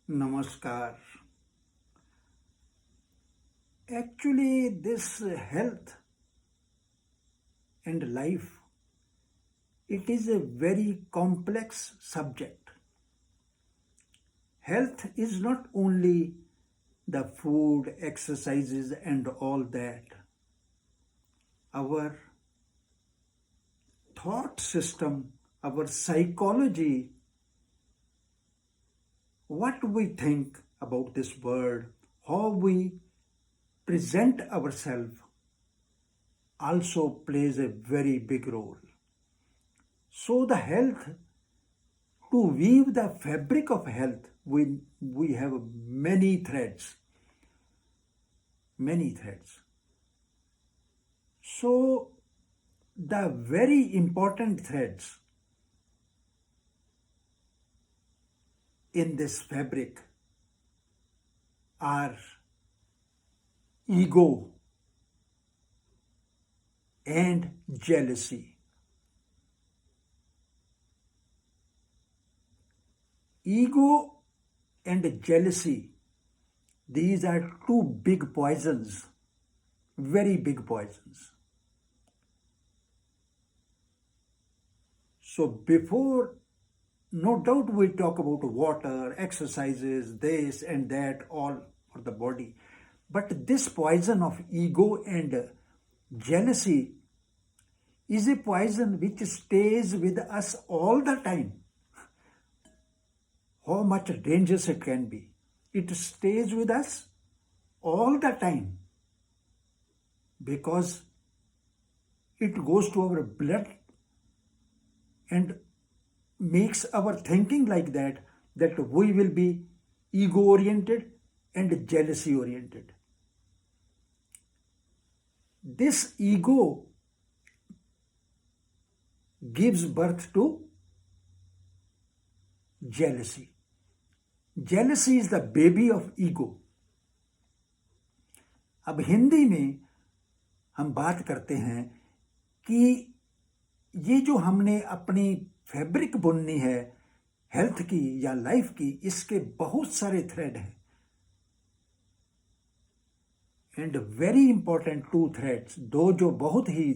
Namaskar. Actually, this health and life, it is a very complex subject. Health is not only the food, exercises, and all that. Our thought system, our psychology, what we think about this world, how we present ourselves also plays a very big role. So the health, to weave the fabric of health, we have many threads. Many threads. So the very important threads in this fabric are ego and jealousy. Ego and jealousy, these are two big poisons, very big poisons. So before, no doubt we talk about water, exercises, this and that, all for the body. But this poison of ego and jealousy is a poison which stays with us all the time. How much dangerous it can be. It stays with us all the time because it goes to our blood and makes our thinking like that we will be ego oriented and jealousy oriented. This ego gives birth to jealousy. Jealousy is the baby of ego. अब हिंदी में हम बात करते हैं कि ये जो हमने अपनी फैब्रिक बुननी है हेल्थ की या लाइफ की, इसके बहुत सारे थ्रेड हैं and very important two threads, दो जो बहुत ही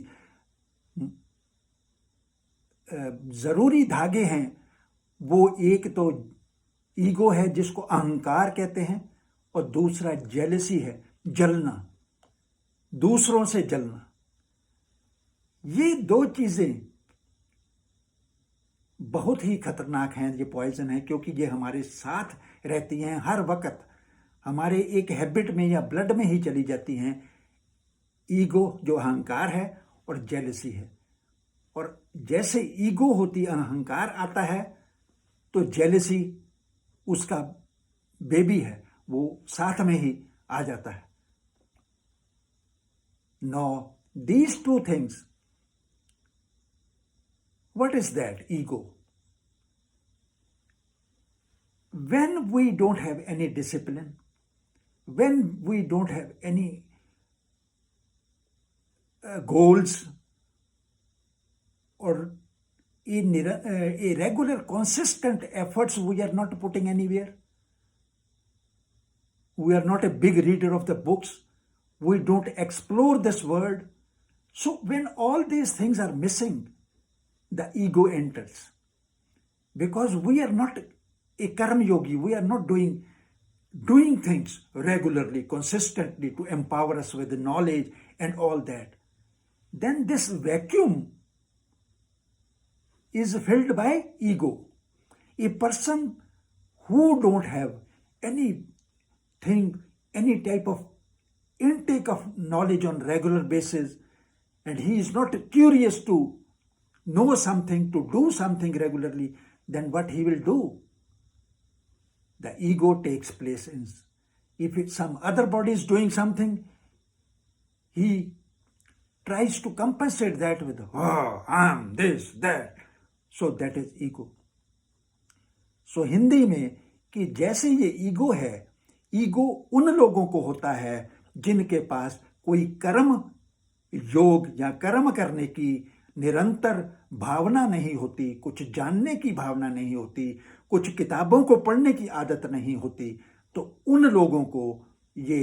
जरूरी धागे हैं, वो एक तो ईगो है जिसको अहंकार कहते हैं और दूसरा जेलसी है, जलना, दूसरों से जलना। ये दो चीजें बहुत ही खतरनाक हैं, ये पॉइजन है क्योंकि ये हमारे साथ रहती हैं हर वक्त, हमारे एक हैबिट में या ब्लड में ही चली जाती हैं। ईगो जो अहंकार है और जेलसी है, और जैसे ईगो होती अहंकार आता है तो जेलसी उसका बेबी है, वो साथ में ही आ जाता है। Now these two things, what is that ego? When we don't have any discipline, when we don't have any goals or a regular consistent efforts we are not putting anywhere, we are not a big reader of the books, we don't explore this world. So when all these things are missing, the ego enters, because we are not a karma yogi, we are not doing things regularly, consistently to empower us with knowledge and all that. Then this vacuum is filled by ego. A person who don't have anything, any type of intake of knowledge on regular basis, and he is not curious to know something, to do something regularly, then what he will do? The ego takes place. If some other body is doing something, he tries to compensate that with, oh, I'm this, that. So that is ego. So Hindi में कि जैसे ये ego है, ego उन लोगों को होता है जिनके पास कोई कर्म योग या कर्म करने की निरंतर भावना नहीं होती, कुछ जानने की भावना नहीं होती, कुछ किताबों को पढ़ने की आदत नहीं होती, तो उन लोगों को ये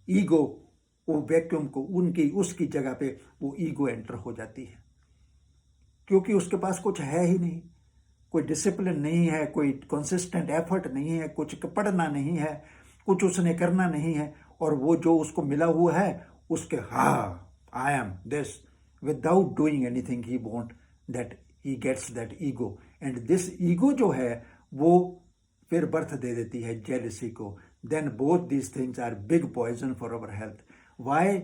ईगो, वो वैक्यूम को उनकी उसकी जगह पे वो ईगो एंटर हो जाती है, क्योंकि उसके पास कुछ है ही नहीं, कोई डिसिप्लिन नहीं है, कोई कंसिस्टेंट एफर्ट नहीं है, कुछ पढ़ना नहीं है, कुछ उसने करना नहीं है, और वो जो उसको मिला हुआ है उसके I am this, without doing anything he want that, he gets that ego, and this ego जो है वो फिर बर्थ दे देती है जेलसी को। Then both these things are big poison for our health. Why,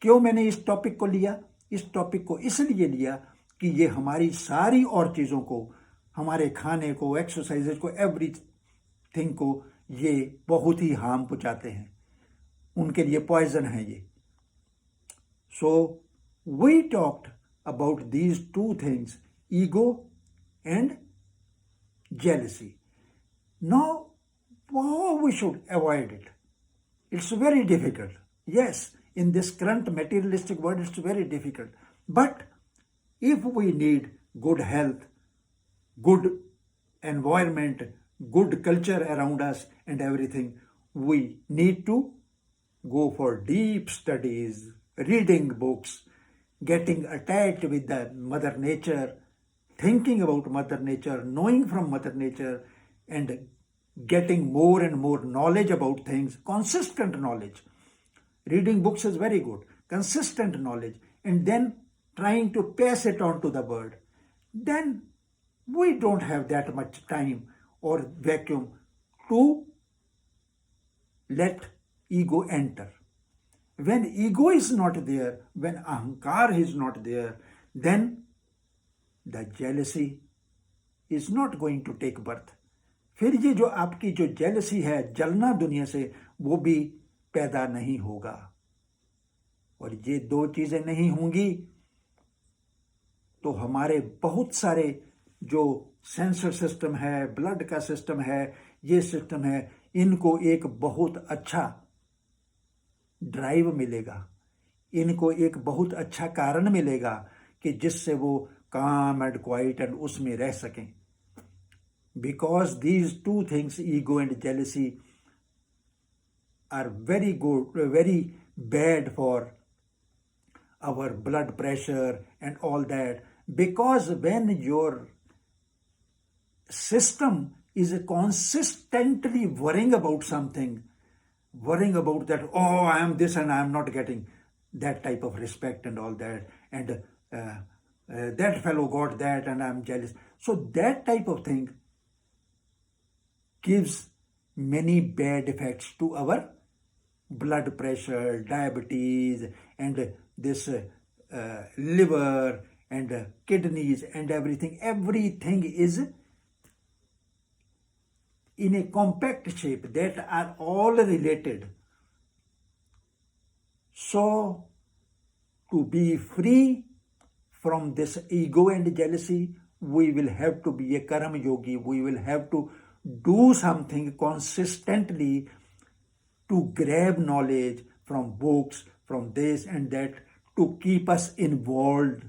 क्यों मैंने इस टॉपिक को लिया? इस टॉपिक को इसलिए लिया कि ये हमारी सारी और चीज़ों को, हमारे खाने को, एक्सरसाइजेज को, एवरीथिंग को ये बहुत ही हार्म पहुंचाते हैं, उनके लिए पॉइजन है ये। So we talked about these two things, ego and jealousy. Now, how we should avoid it? It's very difficult. Yes, in this current materialistic world, it's very difficult. But if we need good health, good environment, good culture around us and everything, we need to go for deep studies, reading books, getting attached with the Mother Nature, thinking about Mother Nature, knowing from Mother Nature, and getting more and more knowledge about things, consistent knowledge. Reading books is very good, consistent knowledge, and then trying to pass it on to the world. Then we don't have that much time or vacuum to let ego enter. When ego is not there, when ahankar is not there, then the jealousy is not going to take birth. फिर ये जो आपकी जो jealousy है, जलना दुनिया से, वो भी पैदा नहीं होगा। और ये दो चीजें नहीं होंगी तो हमारे बहुत सारे जो सेंसर सिस्टम है, ब्लड का सिस्टम है, ये सिस्टम है, इनको एक बहुत अच्छा ड्राइव मिलेगा, इनको एक बहुत अच्छा कारण मिलेगा कि जिससे वो calm and quiet and उसमें रह सकें। Because these two things, ego and jealousy, are very good, very bad for our blood pressure and all that. Because when your system is consistently worrying about something, worrying about that, oh, I am this and I am not getting that type of respect and all that, and that fellow got that and I'm jealous. So that type of thing gives many bad effects to our blood pressure, diabetes, and this liver and kidneys and everything. Everything is in a compact shape, that are all related. So to be free from this ego and jealousy, we will have to be a karma yogi. We will have to do something consistently to grab knowledge from books, from this and that, to keep us involved,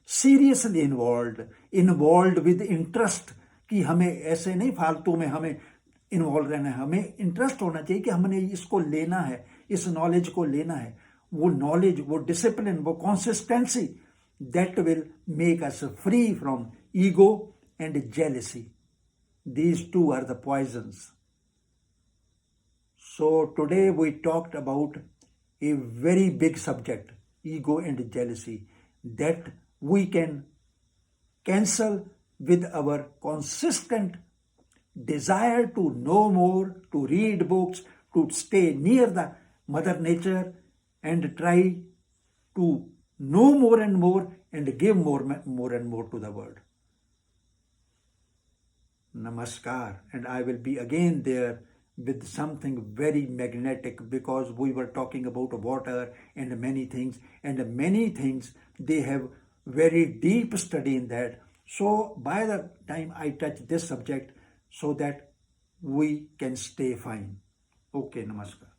seriously involved with interest, कि हमें ऐसे नहीं फालतू में हमें involve रहना है, हमें इंटरेस्ट होना चाहिए कि हमने इसको लेना है, इस नॉलेज को लेना है। वो नॉलेज, वो डिसिप्लिन, वो consistency, that will make us free from ego and jealousy. These two are the poisons. So today we talked about a very big subject, ego and jealousy, that we can cancel with our consistent desire to know more, to read books, to stay near the Mother Nature and try to know more and more and give more and more to the world. Namaskar, and I will be again there with something very magnetic, because we were talking about water and many things they have very deep study in that. So by the time I touch this subject, so that we can stay fine. Okay, namaskar.